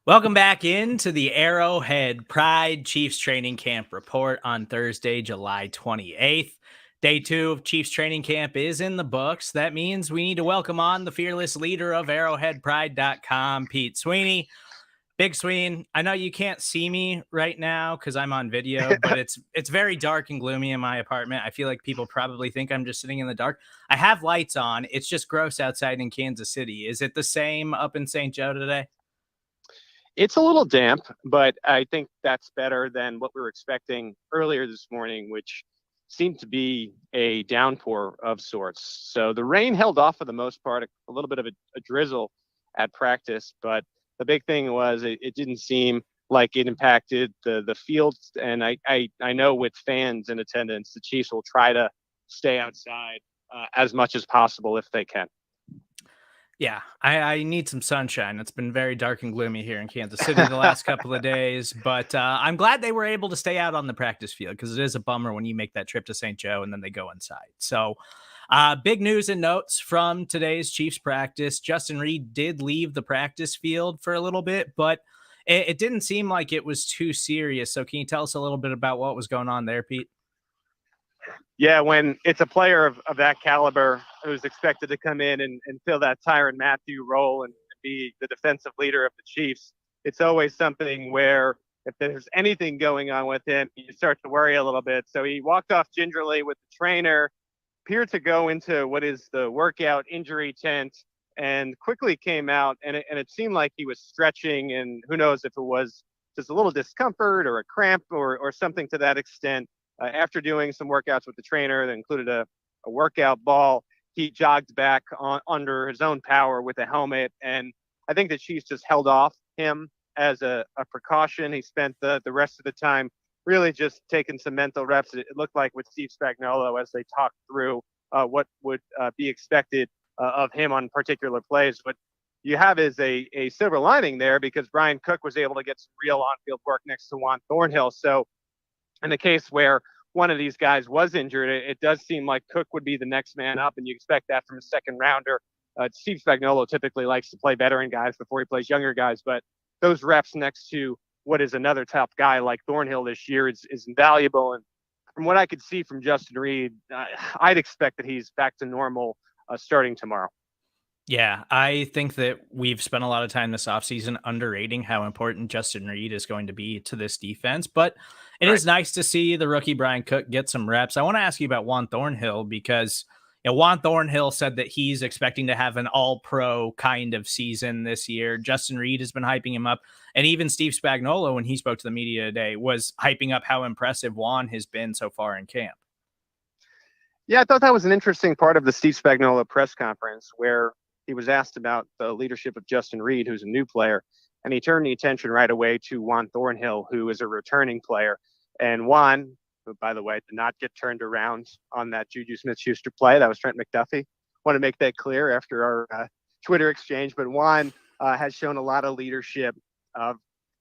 Welcome back into the Arrowhead Pride Chiefs Training Camp report on Thursday, July 28th. Day 2 of Chiefs Training Camp is in the books. That means we need to welcome on the fearless leader of ArrowheadPride.com, Pete Sweeney. Big Sween, I know you can't see me right now because I'm on video, but it's very dark and gloomy in my apartment. I feel like people probably think I'm just sitting in the dark. I have lights on. It's just gross outside in Kansas City. Is it the same up in St. Joe today? It's a little damp, but I think that's better than what we were expecting earlier this morning, which seemed to be a downpour of sorts. So the rain held off for the most part, a little bit of a drizzle at practice, but the big thing was it didn't seem like it impacted the field. And I know with fans in attendance, the Chiefs will try to stay outside as much as possible if they can. Yeah, I need some sunshine. It's been very dark and gloomy here in Kansas City the last couple of days, but I'm glad they were able to stay out on the practice field because it is a bummer when you make that trip to St. Joe and then they go inside. So big news and notes from today's Chiefs practice. Justin Reid did leave the practice field for a little bit, but it didn't seem like it was too serious. So can you tell us a little bit about what was going on there, Pete? Yeah, when it's a player of that caliber who's expected to come in and fill that Tyrann Mathieu role and be the defensive leader of the Chiefs, it's always something where if there's anything going on with him, you start to worry a little bit. So he walked off gingerly with the trainer, appeared to go into what is the workout injury tent, and quickly came out. And it seemed like he was stretching, and who knows if it was just a little discomfort or a cramp or something to that extent. After doing some workouts with the trainer that included a workout ball, he jogged back under his own power with a helmet. And I think the Chiefs just held off him as a precaution. He spent the rest of the time really just taking some mental reps. It looked like with Steve Spagnuolo as they talked through what would be expected of him on particular plays. What you have is a silver lining there because Brian Cook was able to get some real on-field work next to Juan Thornhill. So in the case where one of these guys was injured, it does seem like Cook would be the next man up, and you expect that from a second rounder. Steve Spagnuolo typically likes to play veteran guys before he plays younger guys, but those reps next to what is another top guy like Thornhill this year is invaluable. And from what I could see from Justin Reid, I'd expect that he's back to normal starting tomorrow. Yeah, I think that we've spent a lot of time this offseason underrating how important Justin Reid is going to be to this defense, but it is nice to see the rookie Brian Cook get some reps. I want to ask you about Juan Thornhill because Juan Thornhill said that he's expecting to have an all-pro kind of season this year. Justin Reid has been hyping him up, and even Steve Spagnuolo, when he spoke to the media today, was hyping up how impressive Juan has been so far in camp. Yeah, I thought that was an interesting part of the Steve Spagnuolo press conference where he was asked about the leadership of Justin Reid, who's a new player, and he turned the attention right away to Juan Thornhill, who is a returning player. And Juan, who, by the way, did not get turned around on that Juju Smith-Schuster play. That was Trent McDuffie. Want to make that clear after our Twitter exchange. But Juan has shown a lot of leadership,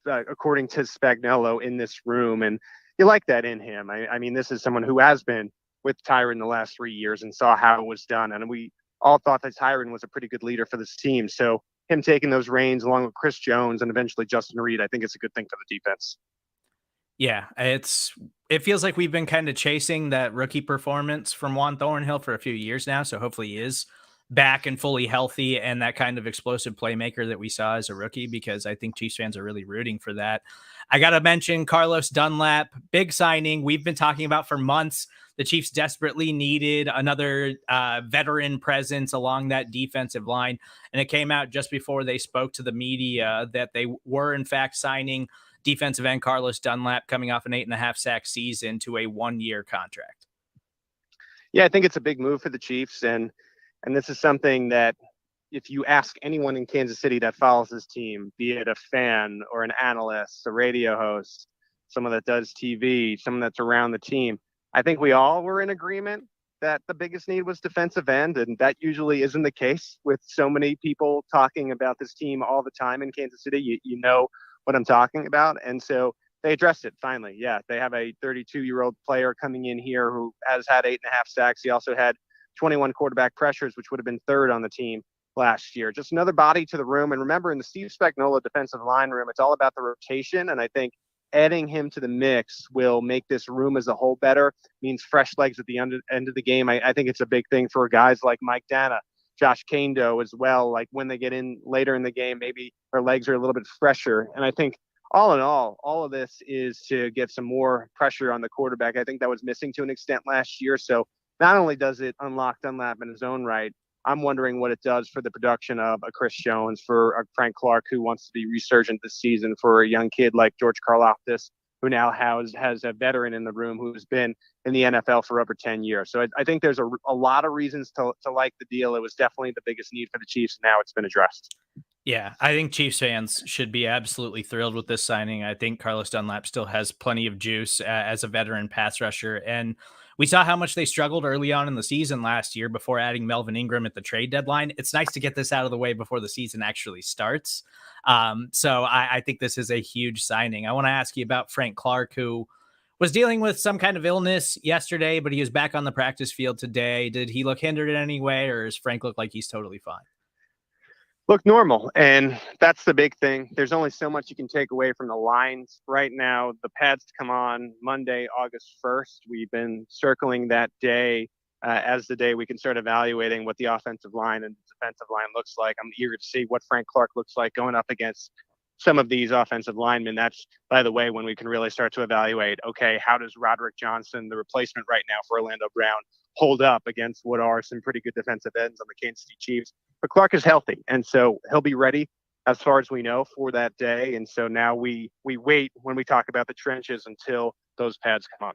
according to Spagnuolo, in this room. And you like that in him. I mean, this is someone who has been with Tyrann the last 3 years and saw how it was done. And we all thought that Tyrann was a pretty good leader for this team. So him taking those reins along with Chris Jones and eventually Justin Reid, I think it's a good thing for the defense. Yeah, it feels like we've been kind of chasing that rookie performance from Juan Thornhill for a few years now. So hopefully he is back and fully healthy and that kind of explosive playmaker that we saw as a rookie, because I think Chiefs fans are really rooting for that. I got to mention Carlos Dunlap, big signing we've been talking about for months. The Chiefs desperately needed another veteran presence along that defensive line. And it came out just before they spoke to the media that they were, in fact, signing defensive end Carlos Dunlap, coming off an 8.5 sack season, to a 1-year contract. Yeah, I think it's a big move for the Chiefs. And this is something that if you ask anyone in Kansas City that follows this team, be it a fan or an analyst, a radio host, someone that does TV, someone that's around the team, I think we all were in agreement that the biggest need was defensive end, and that usually isn't the case with so many people talking about this team all the time in Kansas City. You know what I'm talking about, and so they addressed it finally. Yeah, they have a 32-year-old player coming in here who has had 8.5 sacks. He also had 21 quarterback pressures, which would have been third on the team last year. Just another body to the room. And remember, in the Steve Spagnuolo defensive line room, it's all about the rotation. And I think adding him to the mix will make this room as a whole better, means fresh legs at the end of the game. I think it's a big thing for guys like Mike Dana, Josh Kando as well. Like when they get in later in the game, maybe their legs are a little bit fresher. And I think all in all of this is to get some more pressure on the quarterback. I think that was missing to an extent last year. So not only does it unlock Dunlap in his own right, I'm wondering what it does for the production of a Chris Jones, for a Frank Clark who wants to be resurgent this season, for a young kid like George Karlaftis, who now has a veteran in the room who's been in the NFL for over 10 years. So I think there's a lot of reasons to like the deal. It was definitely the biggest need for the Chiefs. And now it's been addressed. Yeah, I think Chiefs fans should be absolutely thrilled with this signing. I think Carlos Dunlap still has plenty of juice as a veteran pass rusher. And we saw how much they struggled early on in the season last year before adding Melvin Ingram at the trade deadline. It's nice to get this out of the way before the season actually starts. So I think this is a huge signing. I want to ask you about Frank Clark, who was dealing with some kind of illness yesterday, but he was back on the practice field today. Did he look hindered in any way, or does Frank look like he's totally fine? Look normal. And that's the big thing. There's only so much you can take away from the lines right now. The pads come on Monday, August 1st. We've been circling that day as the day we can start evaluating what the offensive line and defensive line looks like. I'm eager to see what Frank Clark looks like going up against some of these offensive linemen. That's, by the way, when we can really start to evaluate, okay, how does Roderick Johnson, the replacement right now for Orlando Brown, hold up against what are some pretty good defensive ends on the Kansas City Chiefs? But Clark is healthy, and so he'll be ready as far as we know for that day. And so now we wait when we talk about the trenches until those pads come on.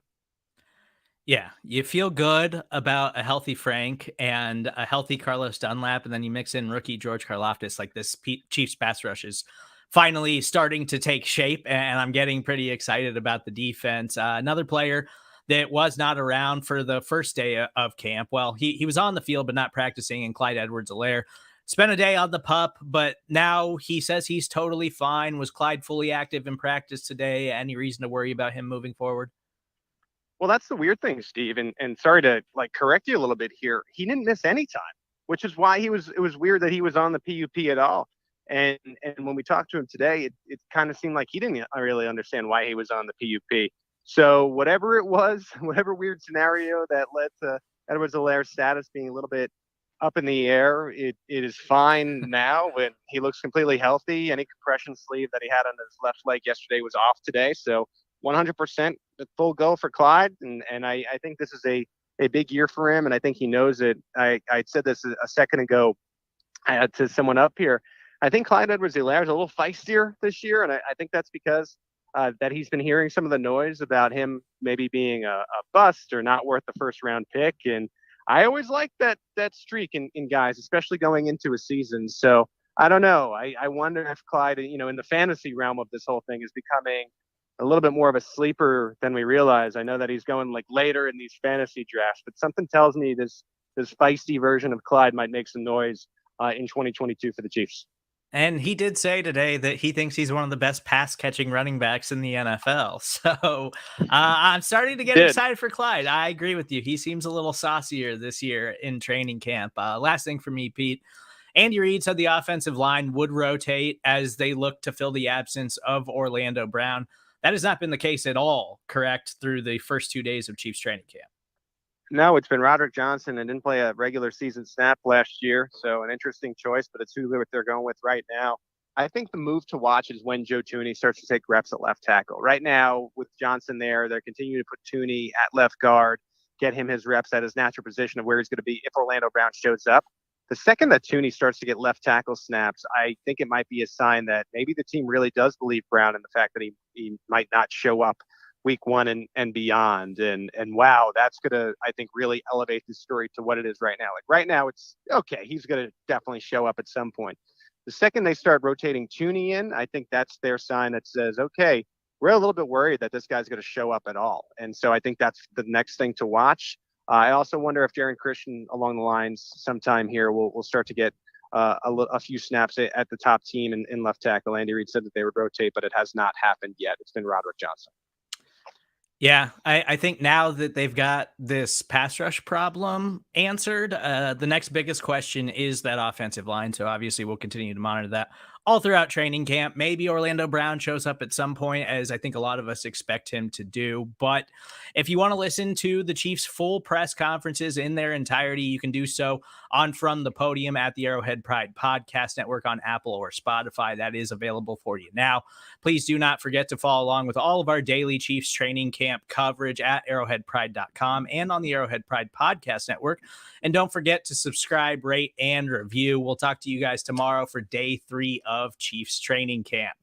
Yeah, you feel good about a healthy Frank and a healthy Carlos Dunlap, and then you mix in rookie George Karlaftis. Like this Chiefs pass rush is finally starting to take shape, and I'm getting pretty excited about the defense. Another player that was not around for the first day of camp. Well, he was on the field, but not practicing, and Clyde EdwardsHelaire spent a day on the pup, but now he says he's totally fine. Was Clyde fully active in practice today? Any reason to worry about him moving forward? Well, that's the weird thing, Steve, and sorry to correct you a little bit here. He didn't miss any time, which is why it was weird that he was on the PUP at all. And when we talked to him today, it kind of seemed like he didn't really understand why he was on the PUP. So whatever it was, whatever weird scenario that led to EdwardsHelaire's status being a little bit up in the air, it is fine now when he looks completely healthy. Any compression sleeve that he had on his left leg yesterday was off today. So 100% full go for Clyde. And I think this is a big year for him. And I think he knows it. I said this a second ago to someone up here. I think Clyde EdwardsHelaire is a little feistier this year. And I think that's because that he's been hearing some of the noise about him maybe being a bust or not worth the first round pick. And I always like that streak in guys, especially going into a season. So I don't know. I wonder if Clyde, in the fantasy realm of this whole thing, is becoming a little bit more of a sleeper than we realize. I know that he's going later in these fantasy drafts, but something tells me this feisty version of Clyde might make some noise in 2022 for the Chiefs. And he did say today that he thinks he's one of the best pass catching running backs in the NFL. So I'm starting to get excited for Clyde. I agree with you. He seems a little saucier this year in training camp. Last thing for me, Pete. Andy Reid said the offensive line would rotate as they look to fill the absence of Orlando Brown. That has not been the case at all, correct, through the first 2 days of Chiefs training camp. No, it's been Roderick Johnson, and didn't play a regular season snap last year. So an interesting choice, but it's who they're going with right now. I think the move to watch is when Joe Thuney starts to take reps at left tackle. Right now, with Johnson there, they're continuing to put Thuney at left guard, get him his reps at his natural position of where he's going to be if Orlando Brown shows up. The second that Thuney starts to get left tackle snaps, I think it might be a sign that maybe the team really does believe Brown in the fact that he might not show up week one and beyond. And wow, that's going to, I think, really elevate the story to what it is right now. Right now, it's okay. He's going to definitely show up at some point. The second they start rotating Thuney in, I think that's their sign that says, okay, we're a little bit worried that this guy's going to show up at all. And so I think that's the next thing to watch. I also wonder if Darren Christian along the lines sometime here will start to get a few snaps at the top team in left tackle. Andy Reid said that they would rotate, but it has not happened yet. It's been Roderick Johnson. Yeah, I think now that they've got this pass rush problem answered, the next biggest question is that offensive line. So obviously, we'll continue to monitor that all throughout training camp. Maybe Orlando Brown shows up at some point, as I think a lot of us expect him to do. But if you want to listen to the Chiefs' full press conferences in their entirety, you can do so on From the Podium at the Arrowhead Pride Podcast Network on Apple or Spotify. That is available for you now. Please do not forget to follow along with all of our daily Chiefs training camp coverage at arrowheadpride.com and on the Arrowhead Pride Podcast Network. And don't forget to subscribe, rate, and review. We'll talk to you guys tomorrow for day 3 of Chiefs training camp.